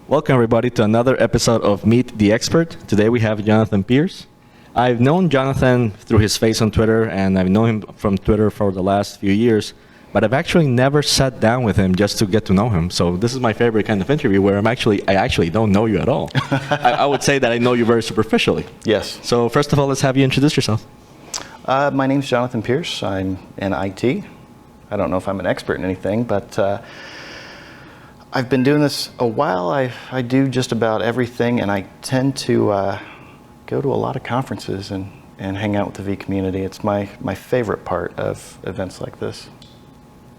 Welcome, everybody, to another episode of Meet the Expert. Today we have Jonathan Pierce. I've known Jonathan through his face on Twitter, and I've known him from Twitter for the last few years, but I've actually never sat down with him just to get to know him. So this is my favorite kind of interview where I actually don't know you at all. I would say that I know you very superficially. Yes. So first of all, let's have you introduce yourself. My name's Jonathan Pierce. I'm in IT. I don't know if I'm an expert in anything, but I've been doing this a while. I do just about everything, and I tend to go to a lot of conferences and hang out with the vCommunity. It's my favorite part of events like this.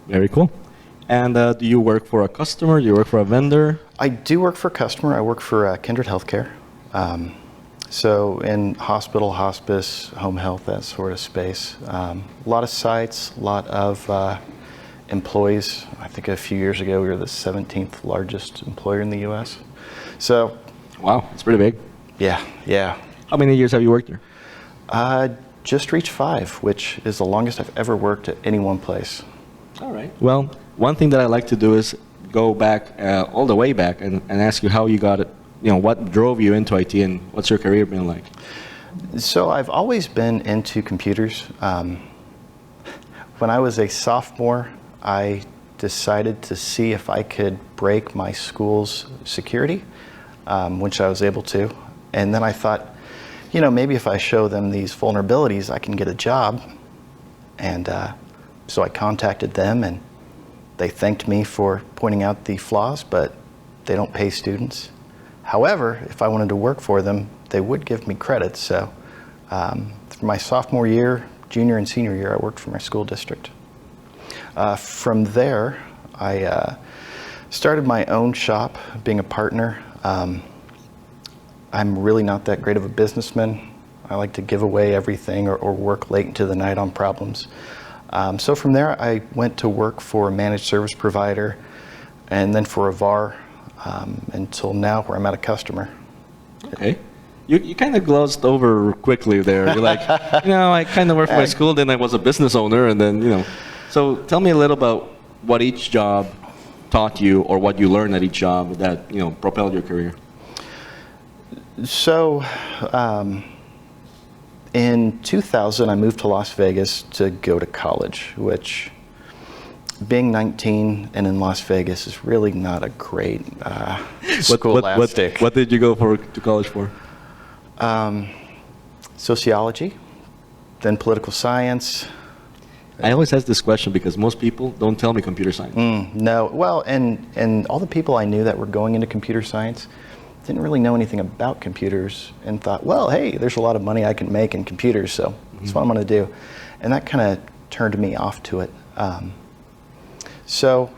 Very cool. And do you work for a customer? Do you work for a vendor? I do work for a customer. I work for Kindred Healthcare. So in hospital, hospice, home health, that sort of space. A lot of sites, a lot of employees. I think a few years ago we were the 17th largest employer in the U.S. So, wow, it's pretty big. Yeah. How many years have you worked here? Just reached 5, which is the longest I've ever worked at any one place. All right. Well, one thing that I like to do is go back, all the way back, and ask you how you got it. You know, what drove you into IT, and what's your career been like? So I've always been into computers. When I was a sophomore, I decided to see if I could break my school's security, which I was able to. And then I thought, you know, maybe if I show them these vulnerabilities, I can get a job. And so I contacted them, and they thanked me for pointing out the flaws, but they don't pay students. However, if I wanted to work for them, they would give me credits. So for my sophomore year, junior and senior year, I worked for my school district. From there, I started my own shop, being a partner. I'm really not that great of a businessman. I like to give away everything or work late into the night on problems. So from there, I went to work for a managed service provider and then for a VAR until now where I'm at a customer. Okay. You kind of glossed over quickly there. You're like, I kind of worked for my school, then I was a business owner, and then, So tell me a little about what each job taught you or what you learned at each job that, propelled your career. So in 2000, I moved to Las Vegas to go to college, which being 19 and in Las Vegas is really not a great scholastic. What did you go to college for? Sociology, then political science. I always ask this question because most people don't tell me computer science. No, well, and all the people I knew that were going into computer science didn't really know anything about computers and thought, well, hey, there's a lot of money I can make in computers, so that's what I'm going to do. And that kind of turned me off to it. So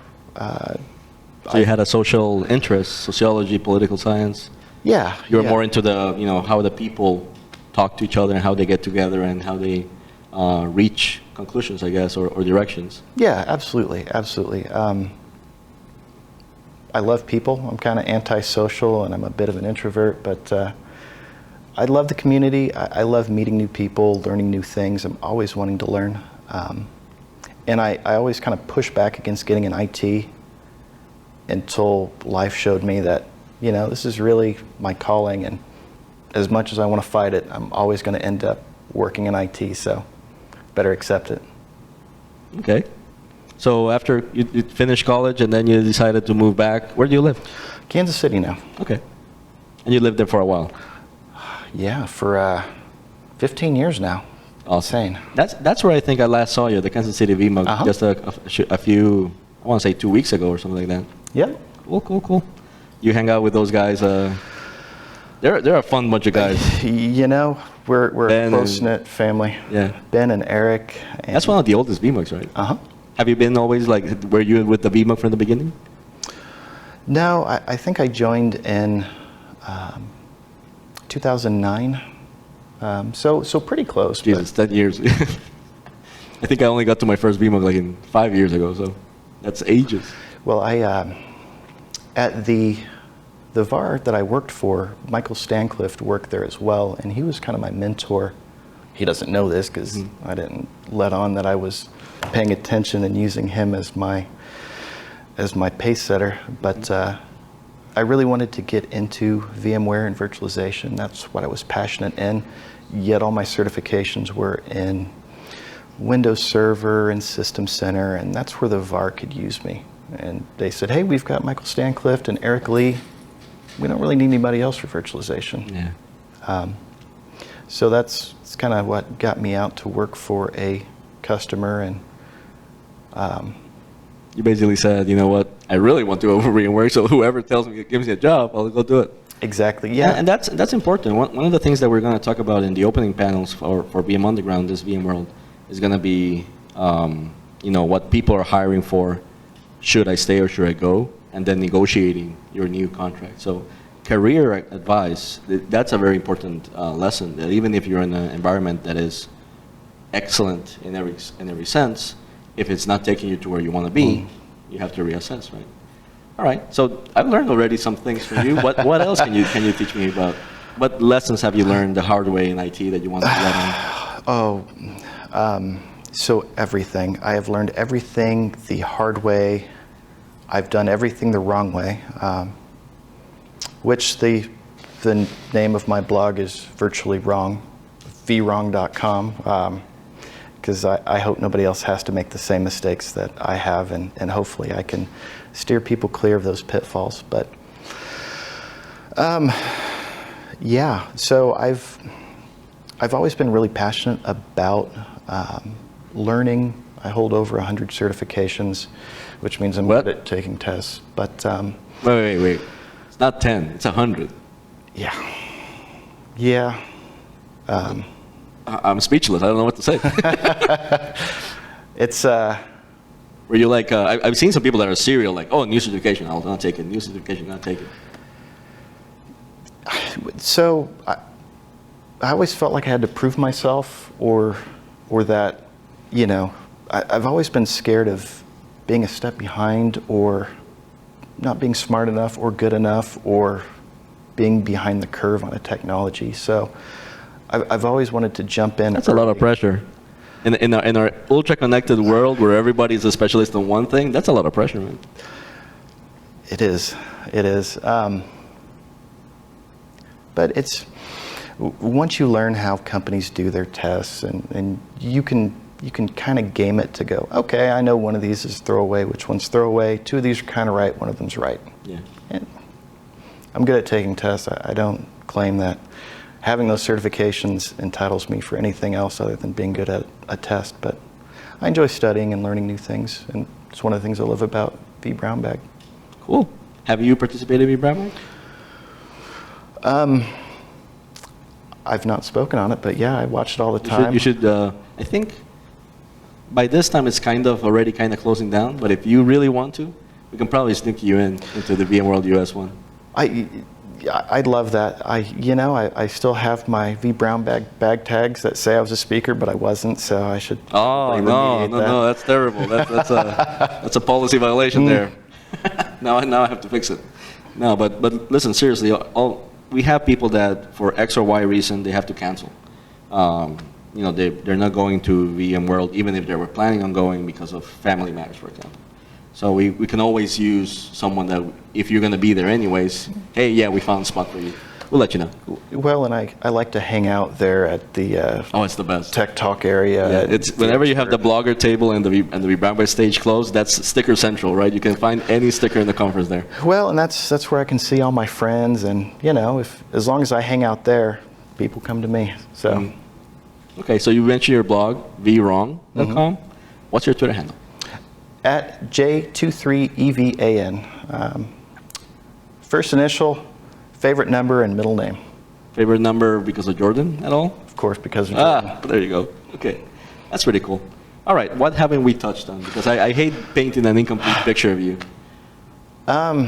you had a social interest, sociology, political science? Yeah. You were more into the, how the people talk to each other and how they get together and how they reach conclusions, I guess, or directions. Yeah, absolutely. I love people. I'm kind of antisocial and I'm a bit of an introvert, but I love the community. I love meeting new people, learning new things. I'm always wanting to learn. And I always kind of push back against getting an IT until life showed me that, this is really my calling, and as much as I want to fight it, I'm always going to end up working in IT, so better accept it. Okay. So after you finished college and then you decided to move back, where do you live? Kansas City now. Okay. And you lived there for a while? Yeah, for 15 years now. Awesome. That's where I think I last saw you, the Kansas City vMug, just a few, I want to say 2 weeks ago or something like that. Yep. Cool. You hang out with those guys. They're a fun bunch of guys. We're a close-knit family. Yeah. Ben and Eric. That's one of the oldest vMugs, right? Uh-huh. Have you been always were you with the vMug from the beginning? No, I think I joined in 2009. So pretty close. Jesus, 10 years. I think I only got to my first vMug 5 years ago, so that's ages. Well, at the VAR that I worked for, Michael Stancliffe worked there as well, and he was kind of my mentor. He doesn't know this because I didn't let on that I was paying attention and using him as my pace setter. But I really wanted to get into VMware and virtualization. That's what I was passionate in, yet all my certifications were in Windows Server and System Center, and that's where the VAR could use me. And they said, hey, we've got Michael Stanclift and Eric Lee. We don't really need anybody else for virtualization. Yeah. So that's kind of what got me out to work for a customer. And you basically said, you know what, I really want to go over VMware, so whoever tells me, gives me a job, I'll go do it. Exactly, yeah. And that's important. One of the things that we're going to talk about in the opening panels for VM Underground, this VMworld, is going to be, what people are hiring for. Should I stay or should I go? And then negotiating your new contract. So career advice, that's a very important lesson. That even if you're in an environment that is excellent in every sense, if it's not taking you to where you want to be, you have to reassess, right? All right. So I've learned already some things from you. What else can you teach me about? What lessons have you learned the hard way in IT that you want to learn? So everything. I have learned everything the hard way. I've done everything the wrong way, which the name of my blog is virtually wrong, vwrong.com, because I hope nobody else has to make the same mistakes that I have, and hopefully I can steer people clear of those pitfalls. But yeah, so I've always been really passionate about learning. I hold over 100 certifications, which means I'm good at taking tests. But wait. It's not 10. It's 100. Yeah. Yeah. I'm speechless. I don't know what to say. It's. Were you like? I've seen some people that are serial, like, oh, new certification, I'll not take it. New certification, not take it. So I always felt like I had to prove myself, or that, I've always been scared of being a step behind, or not being smart enough or good enough, or being behind the curve on a technology. So I've always wanted to jump in. That's early. A lot of pressure. In our ultra-connected world where everybody's a specialist on one thing, that's a lot of pressure, man. It is. But it's, once you learn how companies do their tests, and you can kind of game it to go, okay, I know one of these is throwaway, which one's throwaway, two of these are kind of right, one of them's right. Yeah. And I'm good at taking tests. I don't claim that having those certifications entitles me for anything else other than being good at a test, but I enjoy studying and learning new things, and it's one of the things I love about vBrownBag. Cool. Have you participated in vBrownBag? I've not spoken on it, but yeah, I watch it all the time. You should. I think by this time it's already closing down. But if you really want to, we can probably sneak you into the VMworld US one. I'd love that. I still have my vBrownBag bag tags that say I was a speaker, but I wasn't, so I should. Oh no, that's terrible. That's a policy violation there. Now I have to fix it. No, but listen, seriously, we have people that for X or Y reason they have to cancel. They're not going to VMworld even if they were planning on going because of family matters, for example. So we can always use someone that, if you're going to be there anyways, hey, yeah, we found a spot for you. We'll let you know. Well, and I like to hang out there at the it's the best Tech Talk area. Yeah, it's whenever you have the blogger table and the vBrownBag stage closed, that's sticker central, right? You can find any sticker in the conference there. Well, and that's where I can see all my friends, and as long as I hang out there, people come to me. So. Okay, so you mentioned your blog, vwrong.com. What's your Twitter handle? At J23EVAN. First initial, favorite number, and middle name. Favorite number because of Jordan at all? Of course, because of Jordan. There you go. Okay, that's pretty cool. All right, what haven't we touched on? Because I hate painting an incomplete picture of you. Do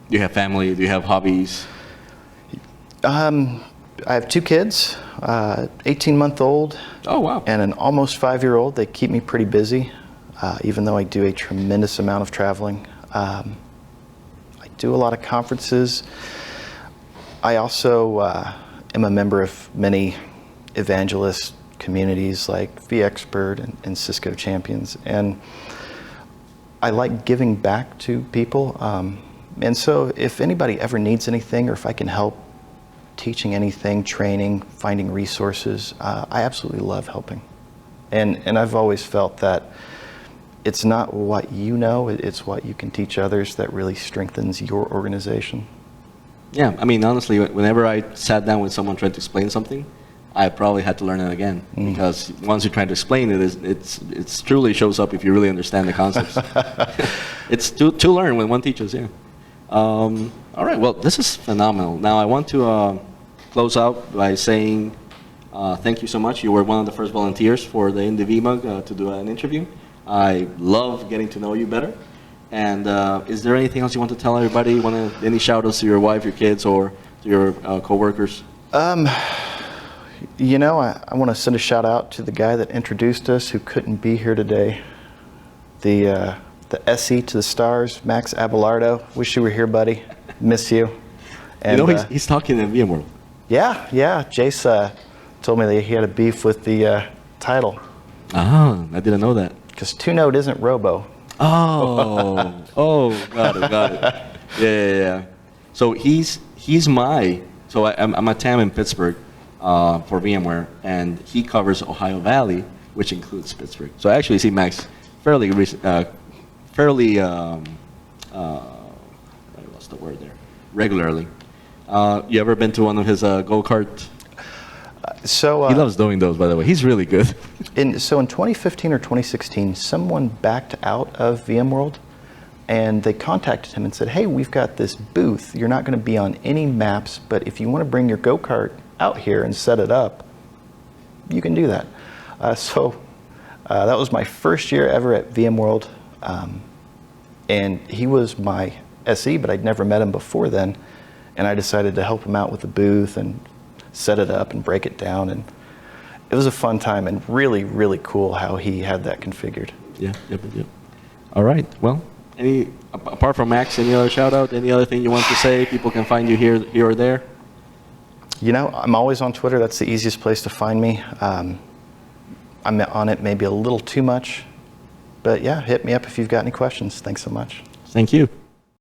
you have family? Do you have hobbies? I have 2 kids, 18-month-old. Oh, wow. And an almost 5-year-old. They keep me pretty busy, even though I do a tremendous amount of traveling. I do a lot of conferences. I also am a member of many evangelist communities like vExpert and Cisco Champions. And I like giving back to people. And so if anybody ever needs anything, or if I can help teaching anything, training, finding resources, I absolutely love helping. And I've always felt that it's not what you know, it's what you can teach others that really strengthens your organization. Yeah, I mean, honestly, whenever I sat down with someone trying to explain something, I probably had to learn it again, because once you try to explain it, it's truly shows up if you really understand the concepts. It's to learn when one teaches, yeah. All right, well, this is phenomenal. Now, I want to close out by saying thank you so much. You were one of the first volunteers for the Indie VMUG to do an interview. I love getting to know you better. And is there anything else you want to tell everybody? Any shout-outs to your wife, your kids, or to your coworkers? You know, I want to send a shout-out to the guy that introduced us who couldn't be here today. The SE to the stars, Max Abelardo. Wish you were here, buddy. Miss you. And, you know, he's talking in VMworld. Yeah. Jace told me that he had a beef with the title. Ah, I didn't know that. Because two-note isn't robo. Oh, got it. Yeah. So I'm a TAM in Pittsburgh for VMware, and he covers Ohio Valley, which includes Pittsburgh. So I actually see Max fairly what's the word there? Regularly. You ever been to one of his go-kart? So he loves doing those, by the way. He's really good. So in 2015 or 2016, someone backed out of VMworld, and they contacted him and said, hey, we've got this booth. You're not going to be on any maps, but if you want to bring your go-kart out here and set it up, you can do that. So that was my first year ever at VMworld, and he was my SE, but I'd never met him before then, and I decided to help him out with the booth and set it up and break it down, and it was a fun time and really, really cool how he had that configured. Yeah. All right. Well, apart from Max, any other shout out? Any other thing you want to say? People can find you here or there. You know, I'm always on Twitter. That's the easiest place to find me. I'm on it maybe a little too much, but yeah, hit me up if you've got any questions. Thanks so much. Thank you.